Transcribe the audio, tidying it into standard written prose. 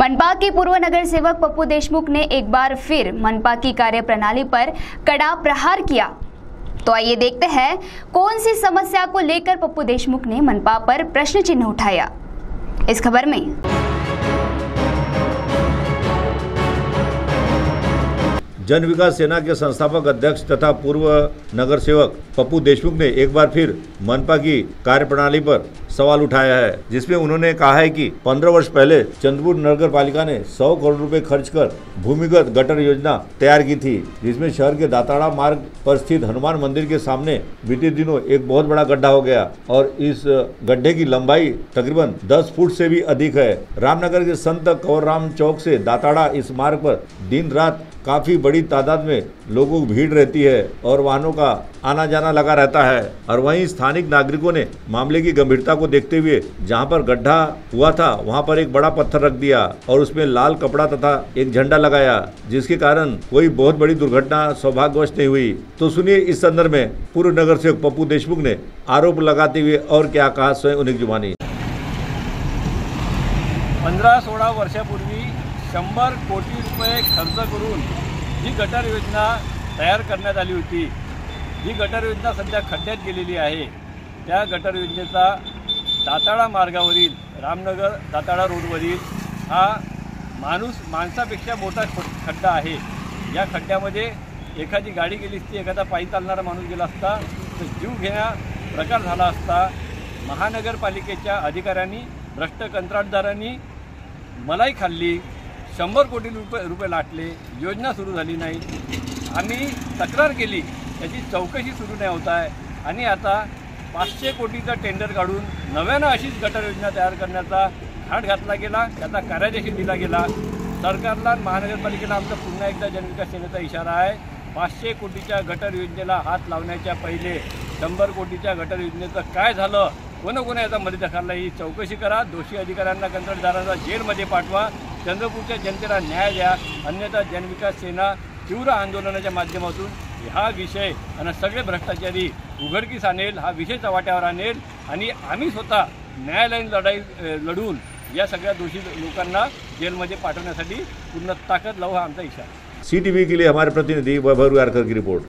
मनपा के पूर्व नगर सेवक पप्पू देशमुख ने एक बार फिर मनपा की कार्यप्रणाली पर कड़ा प्रहार किया। तो आइए देखते हैं कौन सी समस्या को लेकर पप्पू देशमुख ने मनपा पर प्रश्न चिन्ह उठाया। इस खबर में जन विकास सेना के संस्थापक अध्यक्ष तथा पूर्व नगर सेवक पप्पू देशमुख ने एक बार फिर मनपा की कार्यप्रणाली पर सवाल उठाया है, जिसमें उन्होंने कहा है कि 15 वर्ष पहले चंद्रपुर नगर पालिका ने 100 करोड़ रुपए खर्च कर भूमिगत गटर योजना तैयार की थी, जिसमें शहर के दाताड़ा मार्ग पर स्थित हनुमान मंदिर के सामने बीते दिनों एक बहुत बड़ा गड्ढा हो गया और इस गड्ढे की लंबाई तकरीबन 10 फुट से भी अधिक है। रामनगर के संत कंवरराम चौक से दाताड़ा इस मार्ग पर दिन रात काफी बड़ी तादाद में लोगों की भीड़ रहती है और वाहनों का आना जाना लगा रहता है। और वहीं स्थानिक नागरिकों ने मामले की गंभीरता को देखते हुए जहां पर गड्ढा हुआ था वहां पर एक बड़ा पत्थर रख दिया और उसमें लाल कपड़ा तथा एक झंडा लगाया, जिसके कारण कोई बहुत बड़ी दुर्घटना सौभाग्यवश नहीं हुई। तो सुनिए इस संदर्भ में पूर्व नगर सेवक पप्पू देशमुख ने आरोप लगाते हुए और क्या कहा, स्वयं उन्हीं की जुबानी। 15-16 वर्षापूर्वी 100 कोटी रुपये खर्च करून जी गटर योजना तयार करण्यात आली होती, जी गटर योजना सध्या खड्ड्यात गेलेली आहे, त्या गटर योजनेचा दाताळा मार्गावरील रामनगर दाताळा रोडवरील हा माणसापेक्षा मोठा खड्डा आहे। या खड्ड्यामध्ये एखादी गाडी गेली असती, एखादा पायी चालणारा माणूस गेला असता तर जीव घेण्या प्रकार झाला असता। महानगरपालिकेच्या अधिकाऱ्यांनी, भ्रष्ट कंत्राटदारांनी मलाई खाल्ली, 100 कोटी रुपये लाटले, योजना सुरू झाली नाही। आम्ही तक्रार केली, त्याची चौकशी सुरू नाही होत आहे आणि आता 500 कोटीचा टेंडर काढून नव्यानं अशीच गटर योजना तयार करण्याचा घाट घातला गेला, त्याचा कार्यादेश दिला गेला। सरकारला, महानगरपालिकेला आमचा पुन्हा एकदा जनविकास सेनेचा इशारा आहे। 500 कोटीच्या गटर योजनेला हात लावण्याच्या पहिले 100 कोटीच्या गटर योजनेचं काय झालं, कोण याचा मध्ये दखलला ही चौकशी करा। दोषी अधिकाऱ्यांना, कंत्राटदारांना जेलमध्ये पाठवा, चंद्रपूरच्या जनतेला न्याय द्या, अन्यथा जनविकास सेना तीव्र आंदोलनाच्या माध्यमातून हा विषय आणि सगळे भ्रष्टाचारी उघडकीस आणेल, हा विषय चव्हाट्यावर आणेल आणि आम्ही स्वतः न्यायालयीन लढाई लढून या सगळ्या दोषी लोकांना जेलमध्ये पाठवण्यासाठी पूर्ण ताकद लावू, हा आमचा इशारा। CTV के लिए हमारे प्रतिनिधि वैभव यारकर की रिपोर्ट।